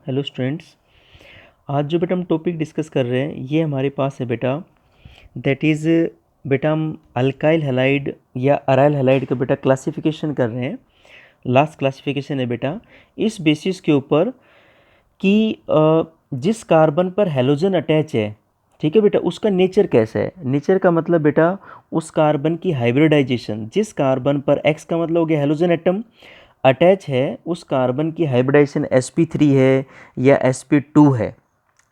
Hello students. आज जो बेटा हम टॉपिक डिस्कस कर रहे हैं ये हमारे पास है बेटा, दैट इज़ बेटा हम अल्काइल हैलाइड या अराइल हैलाइड का बेटा क्लासिफिकेशन कर रहे हैं। लास्ट क्लासिफिकेशन है बेटा इस बेसिस के ऊपर कि जिस कार्बन पर हैलोजन अटैच है, ठीक है बेटा, उसका नेचर कैसा है। नेचर का मतलब बेटा उस कार्बन की हाइब्रिडाइजेशन, जिस कार्बन पर एक्स का मतलब हो गया हैलोजन एटम अटैच है, उस कार्बन की हाइब्रिडाइजेशन sp3 है या sp2 है।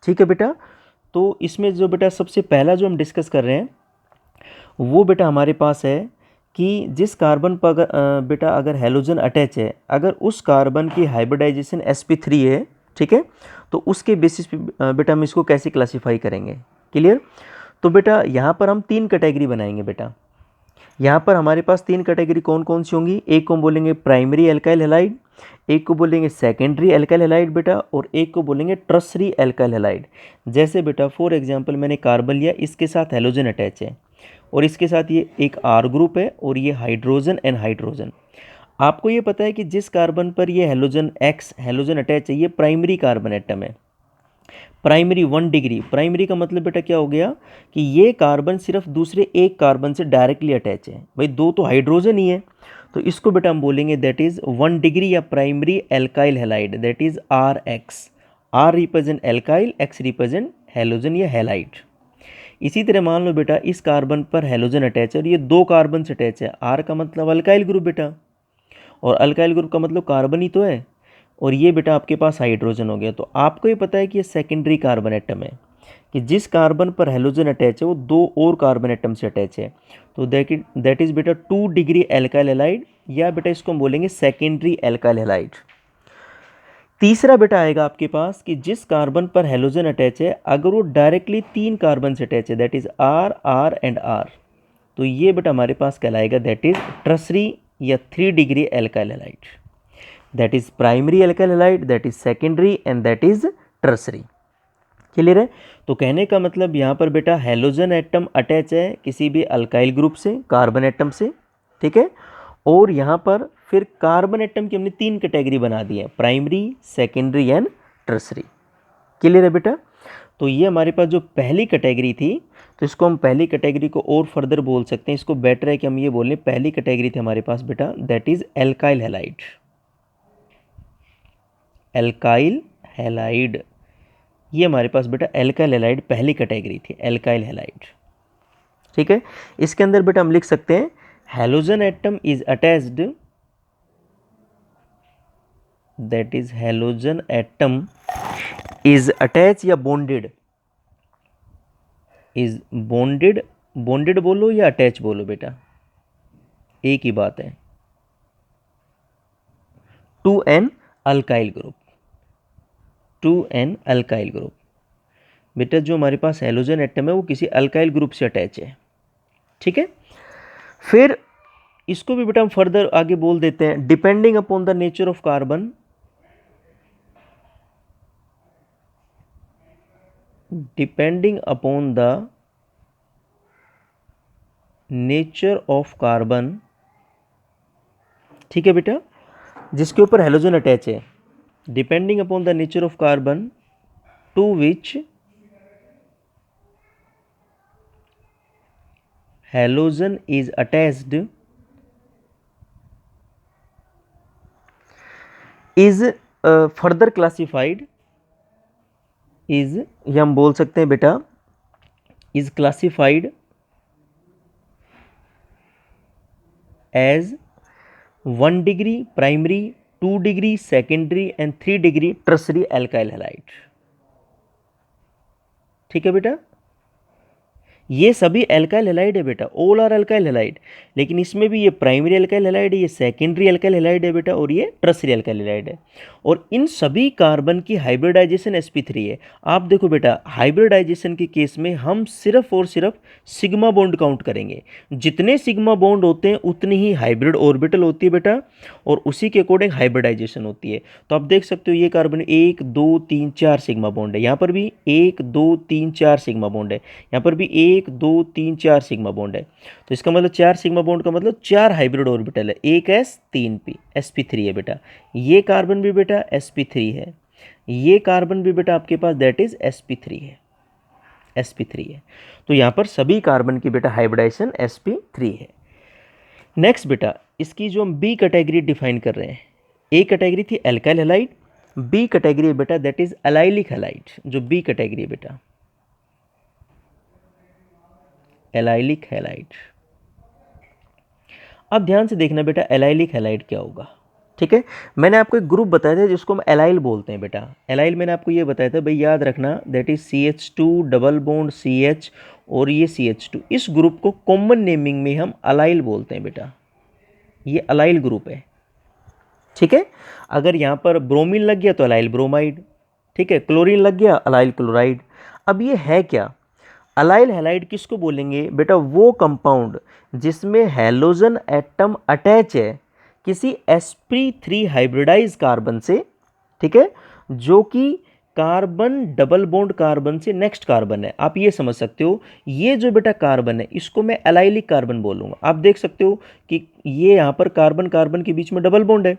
ठीक है बेटा, तो इसमें जो बेटा सबसे पहला जो हम डिस्कस कर रहे हैं वो बेटा हमारे पास है कि जिस कार्बन पर बेटा अगर हैलोजन अटैच है, अगर उस कार्बन की हाइब्रिडाइजेशन sp3 है, ठीक है, तो उसके बेसिस पे बेटा हम इसको कैसे क्लासीफाई करेंगे। क्लियर। तो बेटा यहाँ पर हम तीन कैटेगरी बनाएंगे बेटा। यहाँ पर हमारे पास तीन कैटेगरी कौन कौन सी होंगी। एक को बोलेंगे प्राइमरी एल्काइल हैलाइड, एक को बोलेंगे सेकेंडरी एल्काइल हैलाइड बेटा, और एक को बोलेंगे टर्सरी एल्काइल हैलाइड। जैसे बेटा फॉर एग्जांपल मैंने कार्बन लिया, इसके साथ हैलोजन अटैच है और इसके साथ ये एक आर ग्रुप है और ये हाइड्रोजन एंड हाइड्रोजन। आपको ये पता है कि जिस कार्बन पर ये हैलोजन एक्स हैलोजन अटैच है ये प्राइमरी कार्बन एटम है। प्राइमरी 1 डिग्री, प्राइमरी का मतलब बेटा क्या हो गया कि ये कार्बन सिर्फ दूसरे एक कार्बन से डायरेक्टली अटैच है। भाई दो तो हाइड्रोजन ही है, तो इसको बेटा हम बोलेंगे दैट इज 1 डिग्री या primary alkyl halide, that is R X. R represent alkyl, X represent halogen या हैलाइड। इसी तरह मान लो बेटा इस कार्बन पर हैलोजन अटैच है और ये दो कार्बन से अटैच है। आर का मतलब अल्काइल ग्रुप बेटा, और अल्काइल ग्रुप का मतलब कार्बन ही तो है, और ये बेटा आपके पास हाइड्रोजन हो गया। तो आपको ये पता है कि ये सेकेंडरी कार्बन एटम है, कि जिस कार्बन पर हैलोजन अटैच है वो दो और कार्बन एटम से अटैच है। तो दैट इज बेटा 2 डिग्री एल्काइल हैलाइड, या बेटा इसको हम बोलेंगे सेकेंडरी एल्काइल हैलाइड। तीसरा बेटा आएगा आपके पास कि जिस कार्बन पर हैलोजन अटैच है अगर वो डायरेक्टली तीन कार्बन से अटैच है, that is R R and R, तो ये बेटा हमारे पास कहलाएगा दैट इज टर्सरी या 3 degree alkyl halide. That is primary alkyl halide, that is secondary and that is tertiary. Clear है। तो कहने का मतलब यहाँ पर बेटा हैलोजन एटम अटैच है किसी भी अल्काइल ग्रुप से, कार्बन एटम से, ठीक है, और यहाँ पर फिर कार्बन एटम की हमने तीन कैटेगरी बना दी है, primary secondary and tertiary. Clear है बेटा। तो ये हमारे पास जो पहली कैटेगरी थी, तो इसको हम पहली कैटेगरी को और फर्दर बोल सकते हैं। इसको बेटर है कि हम ये बोल लें पहली कैटेगरी थी हमारे पास बेटा that is alkyl halide. Alkyl halide, ये हमारे पास बेटा एल्काइल हैलाइड पहली कैटेगरी थी, एल्काइल हैलाइड। ठीक है। इसके अंदर बेटा हम लिख सकते हैं halogen atom is attached, that is halogen atom is attach या बॉन्डेड, इज बॉन्डेड, बॉन्डेड बोलो या अटैच बोलो बेटा एक ही बात है, to an alkyl group, to an alkyl group. बेटा जो हमारे पास हैलोजन एटम है वो किसी अल्काइल ग्रुप से अटैच है। ठीक है। फिर इसको भी बेटा हम फर्दर आगे बोल देते हैं depending upon the nature of carbon, depending upon the nature of carbon. ठीक है बेटा, जिसके ऊपर हैलोजन अटैच है, depending upon the nature of carbon to which halogen is attached is further classified, is, या हम बोल सकते हैं बेटा is classified as 1 degree primary, 2 degree secondary and 3 degree tertiary alkyl halide. ठीक है बेटा, ये सभी एल्काइल हैलाइड है बेटा, ऑल आर एल्काइल हैलाइड, लेकिन इसमें भी ये प्राइमरी एल्काइल हैलाइड है, ये सेकेंडरी एल्काइल हैलाइड है बेटा, और ये टर्सरी एल्काइल हैलाइड है। और इन सभी कार्बन की हाइब्रिडाइजेशन sp3 है। आप देखो बेटा हाइब्रिडाइजेशन के केस में हम सिर्फ और सिर्फ सिग्मा बॉन्ड काउंट करेंगे, जितने सिग्मा बॉन्ड होते हैं उतनी ही हाइब्रिड ऑर्बिटल होती है बेटा, और उसी के अकॉर्डिंग हाइब्रिडाइजेशन होती है। तो आप देख सकते हो ये कार्बन 1 2 3 4 सिग्मा बॉन्ड है, यहाँ पर भी 1 2 3 4 सिग्मा बॉन्ड है, यहाँ पर भी 1 2 3 4 सिग्मा बॉन्ड है। तो इसका मतलब 4 सिग्मा बॉन्ड का मतलब 4 हाइब्रिड ऑर्बिटल है, 1s 3p sp3 है बेटा। ये कार्बन भी बेटा sp3 है, ये कार्बन भी बेटा आपके पास दैट इज sp3 है, sp3 है। तो यहाँ पर सभी कार्बन की बेटा हाइब्रिडाइजेशन sp3 है। नेक्स्ट बेटा इसकी जो हम बी कैटेगरी डिफाइन कर रहे हैं, ए कैटेगरी थी एल्काइल हैलाइड, बी कैटेगरी बेटा दैट इज एलाइलिक हैलाइड। जो बी कैटेगरी है बेटा एलाइलिक हैलाइड। अब ध्यान से देखना बेटा एलाइलिक हैलाइड क्या होगा, ठीक है। मैंने आपको एक ग्रुप बताया था जिसको हम एलाइल बोलते हैं बेटा। एलाइल मैंने आपको ये बताया था भाई, याद रखना that is CH2 double bond CH और ये CH2, इस ग्रुप को कॉमन नेमिंग में हम अलाइल बोलते हैं बेटा। ये अलाइल ग्रुप है, ठीक है। अगर यहाँ पर ब्रोमीन लग गया तो अलाइल ब्रोमाइड, ठीक है। क्लोरीन लग गया अलाइल क्लोराइड। अब ये है क्या, अलाइल हैलाइड किसको बोलेंगे बेटा, वो कंपाउंड जिसमें हैलोजन एटम अटैच है किसी sp3 हाइब्रिडाइज कार्बन से, ठीक है, जो कि कार्बन डबल बॉन्ड कार्बन से नेक्स्ट कार्बन है। आप ये समझ सकते हो, ये जो बेटा कार्बन है इसको मैं एलाइलिक कार्बन बोलूँगा। आप देख सकते हो कि ये यहाँ पर कार्बन कार्बन के बीच में डबल बॉन्ड है,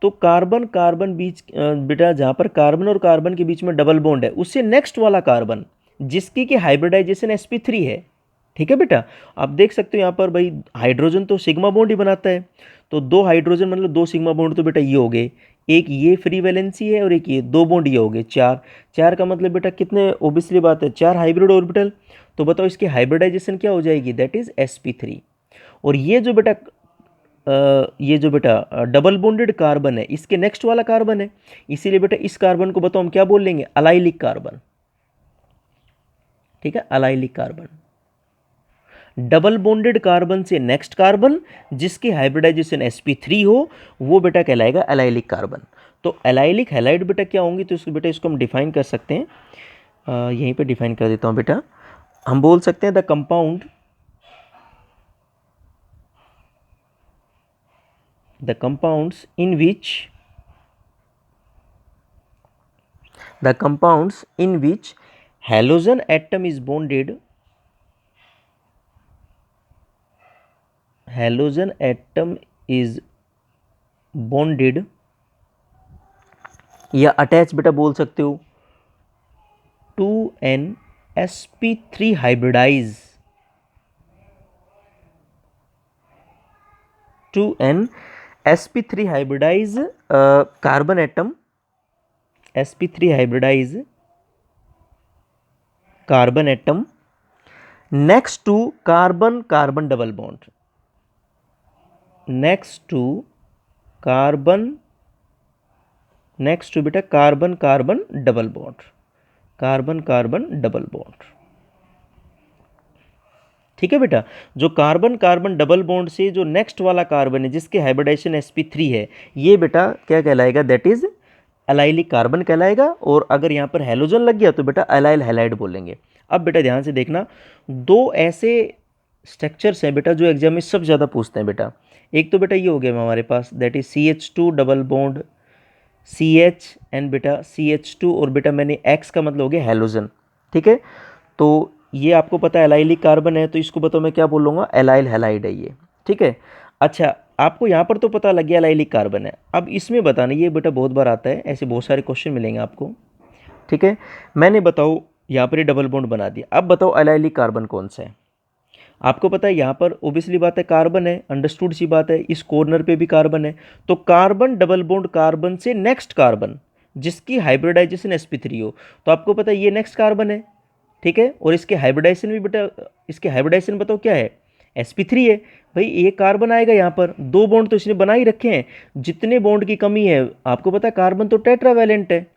तो कार्बन कार्बन बीच बेटा जहाँ पर कार्बन और कार्बन के बीच में डबल बॉन्ड है उससे नेक्स्ट वाला कार्बन जिसकी कि हाइब्रिडाइजेशन sp3 है, ठीक है बेटा। आप देख सकते हो यहाँ पर भाई हाइड्रोजन तो सिग्मा बॉन्ड ही बनाता है, तो दो हाइड्रोजन मतलब दो सिग्मा बॉन्ड तो बेटा ये हो गए, एक ये फ्री वैलेंसी है और एक ये, दो बॉन्ड ये हो गए चार। चार का मतलब बेटा कितने, ओबियसली बात है चार हाइब्रिड ऑर्बिटल। तो बताओ इसकी हाइब्रिडाइजेशन क्या हो जाएगी, दैट इज sp3। और ये जो बेटा डबल बॉन्डेड कार्बन है इसके नेक्स्ट वाला कार्बन है, इसीलिए बेटा इस कार्बन को बताओ हम क्या बोल लेंगे, अलाइलिक कार्बन, ठीक है, allylic carbon. Double bonded carbon से नेक्स्ट कार्बन जिसकी हाइब्रिडाइजेशन sp3 हो वो बेटा कहलाएगा एलाइलिक कार्बन। तो एलाइलिक हैलाइड बेटा क्या होंगी, तो इसको बेटा इसको हम डिफाइन कर सकते हैं, यहीं पे डिफाइन कर देता हूँ बेटा। हम बोल सकते हैं the compound the compounds in which halogen atom is bonded या अटैच बेटा बोल सकते हो to an sp3 hybridise, to an sp3 hybridise carbon atom, sp3 hybridise carbon atom next to carbon carbon double bond, next to बेटा carbon carbon double bond, carbon carbon double bond, ठीक है बेटा। जो carbon carbon double bond से जो next वाला carbon है जिसके हाइब्रिडाइजेशन sp3 है, ये बेटा क्या कहलाएगा, दैट इज एलाइलिक कार्बन कहलाएगा। और अगर यहाँ पर हैलोजन लग गया तो बेटा एलाइल हैलाइड बोलेंगे। अब बेटा ध्यान से देखना, दो ऐसे स्ट्रक्चर्स हैं बेटा जो एग्जाम में सबसे ज़्यादा पूछते हैं बेटा। एक तो बेटा ये हो गया हमारे पास that is CH2 double bond CH and बेटा CH2 और बेटा मैंने X का मतलब हो गया हैलोजन, ठीक है। तो ये आपको पता है एलाइलिक कार्बन है, तो इसको बताओ मैं क्या बोलूँगा, एलाइल हैलाइड है ये, ठीक है। अच्छा आपको यहाँ पर तो पता लग गया एलाइलिक कार्बन है, अब इसमें बताना, ये बेटा बहुत बार आता है, ऐसे बहुत सारे क्वेश्चन मिलेंगे आपको, ठीक है। मैंने बताओ यहाँ पर ये डबल बॉन्ड बना दिया, अब बताओ एलाइलिक कार्बन कौन सा है। आपको पता है यहाँ पर ओबियसली बात है कार्बन है, अंडरस्टूड सी बात है, इस कॉर्नर पे भी कार्बन है, तो कार्बन डबल बॉन्ड कार्बन से नेक्स्ट कार्बन जिसकी हाइब्रिडाइजेशन sp3 हो, तो आपको पता है ये नेक्स्ट कार्बन है, ठीक है। और इसके हाइब्रिडाइजेशन भी बेटा, इसके हाइब्रिडाइजेशन बताओ क्या है, sp3 है। भाई एक कार्बन आएगा यहाँ पर, दो बॉन्ड तो इसने बना ही रखे हैं, जितने बॉन्ड की कमी है आपको पता है कार्बन तो टेट्रावैलेंट है,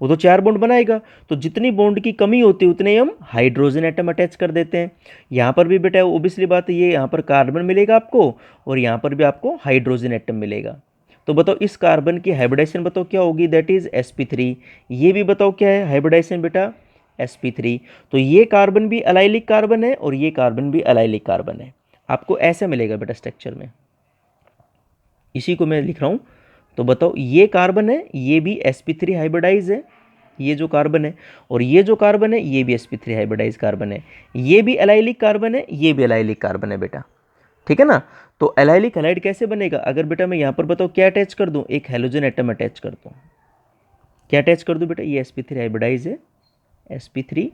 वो तो चार बॉन्ड बनाएगा, तो जितनी बॉन्ड की कमी होती है उतने हम हाइड्रोजन एटम अटैच कर देते हैं। यहाँ पर भी बेटा ओबियसली बात है, ये यहाँ पर कार्बन मिलेगा आपको और यहाँ पर भी आपको हाइड्रोजन एटम मिलेगा। तो बताओ इस कार्बन की हाइब्रिडाइजेशन बताओ क्या होगी, दैट इज sp3। ये भी बताओ क्या है हाइब्रिडाइजेशन बेटा, sp3। तो ये कार्बन भी एलाइलिक कार्बन है और ये कार्बन भी एलाइलिक कार्बन है, आपको ऐसा मिलेगा बेटा स्ट्रक्चर में, इसी को मैं लिख रहा हूँ। तो बताओ ये कार्बन है, ये भी sp3 हाइब्रिडाइज है, ये जो कार्बन है, और ये जो कार्बन है ये भी sp3 हाइब्रिडाइज कार्बन है, ये भी एलाइलिक कार्बन है, ये भी एलाइलिक कार्बन है बेटा, ठीक है ना। तो एलाइलिक हैलाइड कैसे बनेगा, अगर बेटा मैं यहाँ पर बताओ क्या अटैच कर दूँ, एक हेलोजन एटम अटैच कर दूँ, क्या अटैच कर दूँ बेटा, ये sp3 हाइब्रिडाइज है, sp3,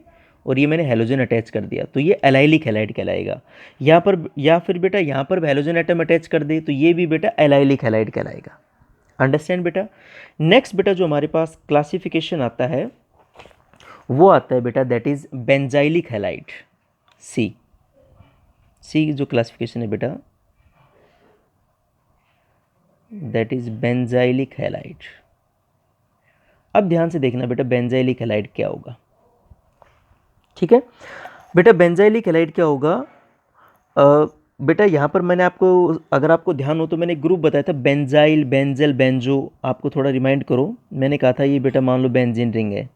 और ये मैंने हेलोजन अटैच कर दिया तो ये एलाइलिक हैलाइड कहलाएगा। यहाँ पर या फिर बेटा यहाँ पर हेलोजन एटम अटैच कर दे तो ये भी बेटा एलाइलिक हैलाइड कहलाएगा। अंडरस्टैंड बेटा। नेक्स्ट बेटा जो हमारे पास क्लासिफिकेशन आता है वो आता है बेटा दैट इज बेंजाइलिक हैलाइड। सी जो क्लासिफिकेशन है बेटा दैट इज बेंजाइलिक हैलाइड। अब ध्यान से देखना बेटा बेंजाइलिक हैलाइड क्या होगा। ठीक है बेटा, बेंजाइलिक हैलाइड क्या होगा। बेटा यहाँ पर मैंने आपको, अगर आपको ध्यान हो तो मैंने एक ग्रुप बताया था बेंजाइल, बेंजल, बेंजो। आपको थोड़ा रिमाइंड करो, मैंने कहा था ये बेटा मान लो बेंजीन रिंग है।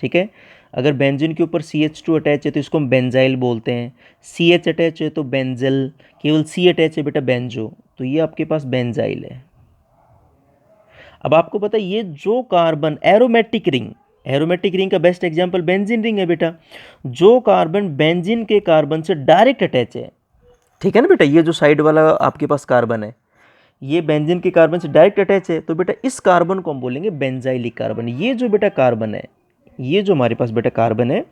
ठीक है, अगर बेंजीन के ऊपर CH2 अटैच है तो इसको हम बेंजाइल बोलते हैं, CH अटैच है तो बेंजल, केवल C अटैच है बेटा बेंजो, तो ये आपके पास बेंजाइल है। अब आपको पता है ये जो कार्बन एरोमेटिक रिंग का बेस्ट एग्जांपल बेंजीन रिंग है बेटा। जो कार्बन बेंजीन के कार्बन से डायरेक्ट अटैच है, ठीक है ना बेटा, ये जो साइड वाला आपके पास कार्बन है ये बेंजीन के कार्बन से डायरेक्ट अटैच है, तो बेटा इस कार्बन को हम बोलेंगे बेंजाइलिक कार्बन। ये जो बेटा कार्बन है, ये जो हमारे पास बेटा कार्बन है,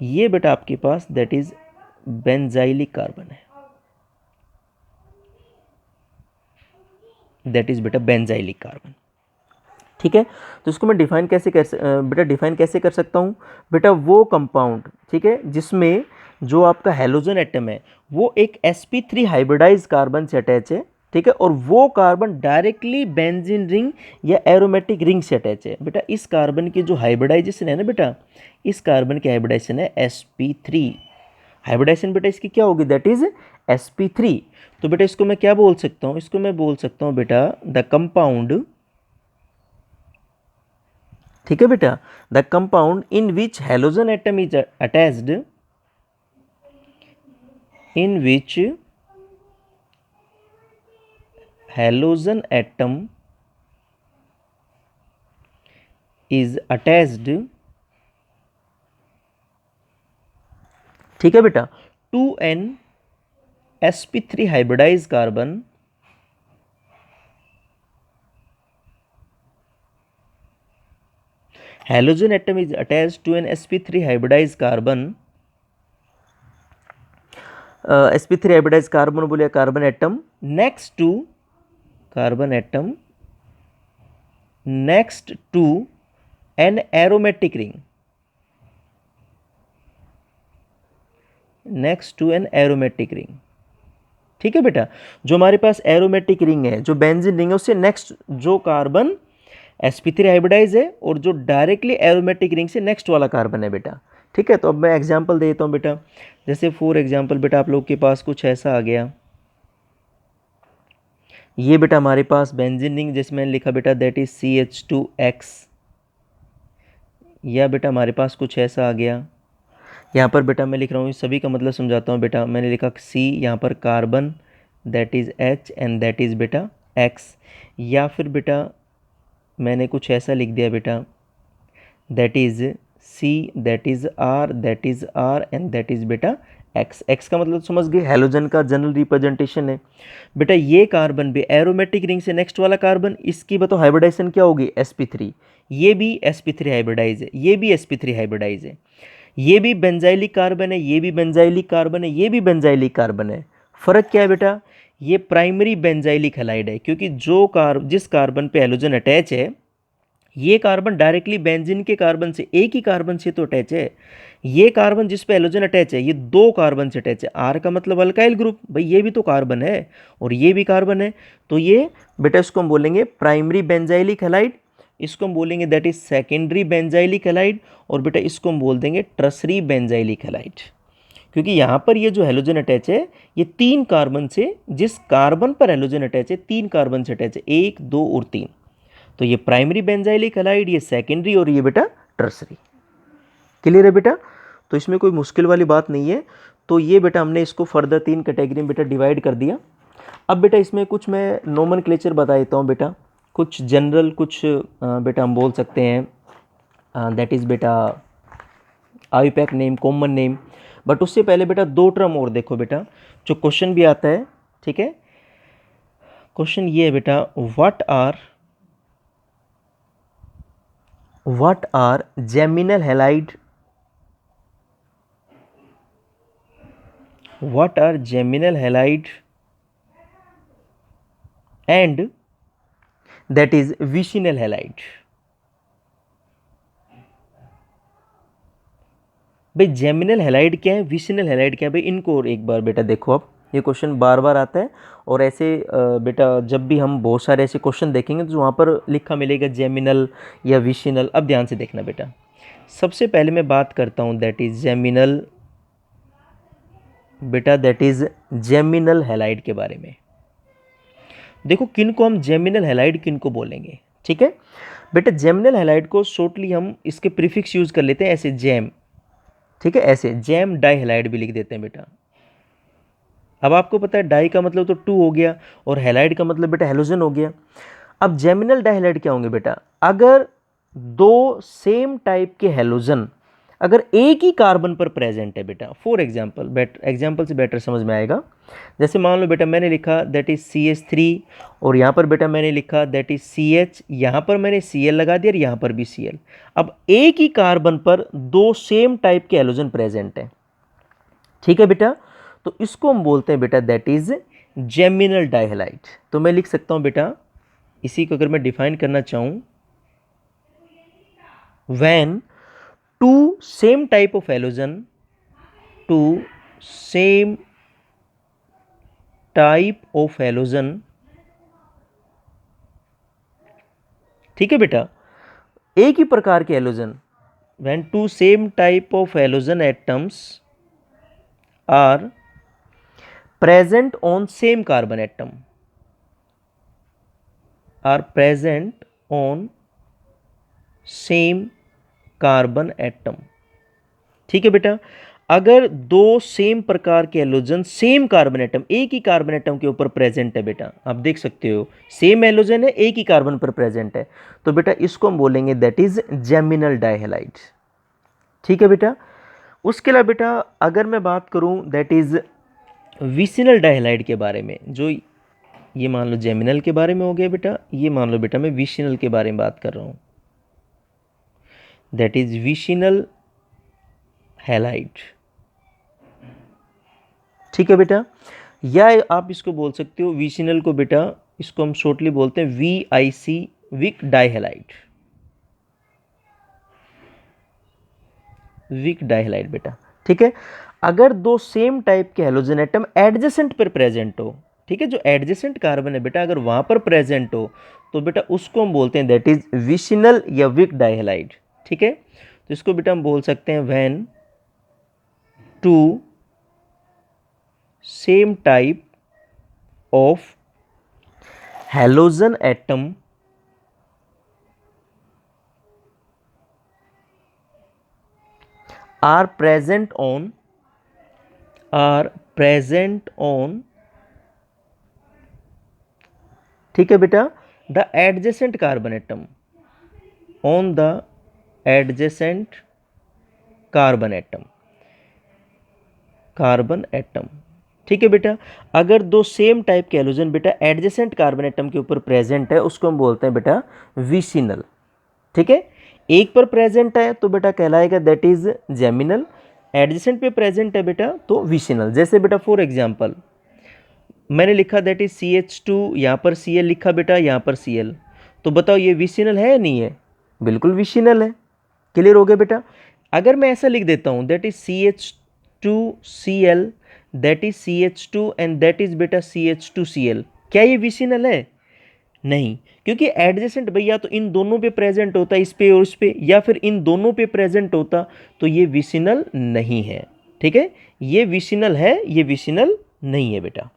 ये बेटा आपके पास दैट इज बेंजाइलिक कार्बन है, दैट इज बेटा बेंजाइलिक कार्बन। ठीक है, तो इसको मैं डिफाइन कैसे कर सकता हूँ बेटा, वो कंपाउंड, ठीक है, जिसमें जो आपका हेलोजन एटम है वो एक sp3 हाइब्रिडाइज कार्बन से अटैच है। ठीक है, और वो कार्बन डायरेक्टली बेंजीन रिंग या एरोमेटिक रिंग से अटैच है। बेटा इस कार्बन की जो हाइब्रिडाइजेशन है ना बेटा, इस कार्बन की हाइब्रिडाइजेशन है sp3। हाइब्रिडाइजेशन बेटा इसकी क्या होगी, दैट इज sp3। तो बेटा इसको मैं क्या बोल सकता हूँ, इसको मैं बोल सकता हूँ बेटा द कंपाउंड, ठीक है बेटा, the compound in which halogen atom is attached, in which halogen atom is attached, ठीक है बेटा, to an sp3 hybridise carbon, halogen atom is attached to an sp3 hybridized carbon, sp3 hybridized carbon बोलिए carbon atom next to, carbon atom next to an aromatic ring, next to an aromatic ring. ठीक है बेटा, जो हमारे पास aromatic ring है, जो benzene ring है, उससे नेक्स्ट जो कार्बन sp3 हाइब्रिडाइज है और जो डायरेक्टली एरोमेटिक रिंग से नेक्स्ट वाला कार्बन है बेटा। ठीक है, तो अब मैं एग्जांपल देता हूँ बेटा, जैसे फॉर एग्जांपल बेटा आप लोग के पास कुछ ऐसा आ गया, ये बेटा हमारे पास बेंजीन रिंग जिसमें मैंने लिखा बेटा दैट इज CH2X, या बेटा हमारे पास कुछ ऐसा आ गया, यहाँ पर बेटा मैं लिख रहा हूँ, सभी का मतलब समझाता हूँ बेटा। मैंने लिखा C, यहाँ पर carbon that is H and that is बेटा X, या फिर बेटा मैंने कुछ ऐसा लिख दिया बेटा that is C that is R that is R and that is बेटा X। X का मतलब समझ गए, हेलोजन का जनरल रिप्रेजेंटेशन है बेटा। ये कार्बन भी एरोमेटिक रिंग से नेक्स्ट वाला कार्बन, इसकी बताओ हाइब्रिडाइजेशन क्या होगी, sp3। ये भी sp3 हाइब्रिडाइज है, ये भी sp3 हाइब्रिडाइज है, ये भी बेंजाइलिक कार्बन है, ये भी बेंजाइलिक कार्बन है, ये भी बेंजाइलिक कार्बन है। फर्क क्या है बेटा, ये प्राइमरी बेंजाइलिक हैलाइड है, क्योंकि जिस कार्बन पे हेलोजन अटैच है ये कार्बन डायरेक्टली बेंजीन के कार्बन से, एक ही कार्बन से तो अटैच है। ये कार्बन जिस पे हेलोजन अटैच है ये दो कार्बन से अटैच है। आर का मतलब अल्काइल ग्रुप, भाई ये भी तो कार्बन है और ये भी कार्बन है, तो ये बेटा इसको हम बोलेंगे प्राइमरी बेंजाइलिक हैलाइड, इसको हम बोलेंगे that is secondary benzylic halide, और बेटा इसको हम बोल देंगे ट्रसरी बेंजाइलिक हैलाइड। क्योंकि यहाँ पर ये जो हेलोजन अटैच है ये तीन कार्बन से, जिस कार्बन पर हेलोजन अटैच है तीन कार्बन से अटैच है, 1 2 और 3, तो ये प्राइमरी बेंजाइलिक हैलाइड, ये सेकेंडरी और ये बेटा टर्सरी। क्लियर है बेटा, तो इसमें कोई मुश्किल वाली बात नहीं है। तो ये बेटा हमने इसको फर्दर 3 कैटेगरी में बेटा डिवाइड कर दिया। अब बेटा इसमें कुछ मैं नोमेनक्लेचर बता देता हूँ बेटा, कुछ जनरल, कुछ बेटा हम बोल सकते हैं दैट इज़ बेटा IUPAC name, common name. But उससे पहले बेटा 2 टर्म और देखो बेटा, जो क्वेश्चन भी आता है। ठीक है, क्वेश्चन ये है बेटा, what are what are geminal halide, what are geminal halide and that is vicinal halide. भाई जेमिनल हैलाइड क्या है, विशिनल हैलाइड क्या है, भाई इनको और एक बार बेटा देखो। अब ये क्वेश्चन बार बार आता है और ऐसे बेटा जब भी हम बहुत सारे ऐसे क्वेश्चन देखेंगे तो वहाँ पर लिखा मिलेगा जेमिनल या विशिनल। अब ध्यान से देखना बेटा, सबसे पहले मैं बात करता हूँ दैट इज जेमिनल, बेटा दैट इज जेमिनल हैलाइड के बारे में। देखो किन को हम जेमिनल हैलाइड किन को बोलेंगे, ठीक है बेटा। जेमिनल हैलाइड को शॉर्टली हम इसके प्रीफिक्स यूज कर लेते हैं ऐसे जेम, ठीक है, ऐसे जेम डाई हैलाइड भी लिख देते हैं बेटा। अब आपको पता है डाई का मतलब तो टू हो गया और हैलाइड का मतलब बेटा हेलोजन हो गया। अब जेमिनल डाइहैलाइड क्या होंगे बेटा, अगर दो सेम टाइप के हेलोजन अगर एक ही कार्बन पर प्रेजेंट है बेटा। फॉर एग्जाम्पल, एग्जाम्पल से बेटर समझ में आएगा। जैसे मान लो बेटा मैंने लिखा दैट इज CH3 और यहाँ पर बेटा मैंने लिखा दैट इज CH, यहाँ पर मैंने Cl लगा दिया और यहाँ पर भी Cl। अब एक ही कार्बन पर दो सेम टाइप के हेलोजन प्रेजेंट है, ठीक है बेटा, तो इसको हम बोलते हैं बेटा दैट इज जेमिनल डाइहैलाइड। तो मैं लिख सकता हूँ बेटा, इसी को अगर मैं डिफाइन करना चाहूँ, when two same type of halogen, two same type of halogen, ठीक है बेटा, एक ही प्रकार के halogen, when two same type of halogen atoms are present on same carbon atom, are present on same carbon atom, ठीक है बेटा। अगर दो सेम प्रकार के हेलोजन सेम कार्बन एटम, एक ही कार्बन एटम के ऊपर प्रेजेंट है बेटा, आप देख सकते हो सेम हेलोजन है एक ही कार्बन पर प्रेजेंट है, तो बेटा इसको हम बोलेंगे दैट इज जेमिनल डाइहैलाइड, ठीक है बेटा। उसके अलावा बेटा अगर मैं बात करूं दैट इज विसिनल डाइहैलाइड के बारे में, जो ये मान लो जेमिनल के बारे में हो गया बेटा, ये मान लो बेटा मैं विसिनल के बारे में बात कर रहा हूं, दैट इज विसिनल हैलाइड, ठीक है बेटा। या आप इसको बोल सकते हो विसिनल को बेटा, इसको हम शॉर्टली बोलते हैं VIC, विक डाइहैलाइड, विक डाइहैलाइड बेटा, ठीक है। अगर दो सेम टाइप के हेलोजन एटम एडजेसेंट पर प्रेजेंट हो, ठीक है, जो एडजेसेंट कार्बन है बेटा अगर वहां पर प्रेजेंट हो तो बेटा उसको हम बोलते हैं दैट इज विसिनल या विक डाइहैलाइड, ठीक है। तो इसको बेटा हम बोल सकते हैं when two same type of halogen atom are present on ठीक है बेटा the adjacent carbon atom, on the adjacent carbon atom, ठीक है बेटा। अगर दो सेम टाइप के हेलोजन बेटा एडजेसेंट कार्बन एटम के ऊपर प्रेजेंट है उसको हम बोलते हैं बेटा विसिनल, ठीक है। एक पर प्रेजेंट है तो बेटा कहलाएगा दैट इज जेमिनल, एडजेसेंट पे प्रेजेंट है बेटा तो विसिनल। जैसे बेटा फॉर एग्जांपल मैंने लिखा दैट इज CH2, यहाँ पर Cl लिखा बेटा, यहाँ पर Cl, तो बताओ ये विसिनल है या नहीं है, बिल्कुल विसिनल है, क्लियर हो गया बेटा। अगर मैं ऐसा लिख देता हूँ that is CH2Cl, that is CH2 and that is बेटा CH2Cl, क्या ये विसिनल है, नहीं, क्योंकि एडजेसेंट भैया तो इन दोनों पे प्रेजेंट होता है, इस पे और इस पे, या फिर इन दोनों पे प्रेजेंट होता तो ये विसिनल नहीं है, ठीक है। ये विसिनल है, ये विसिनल नहीं है बेटा।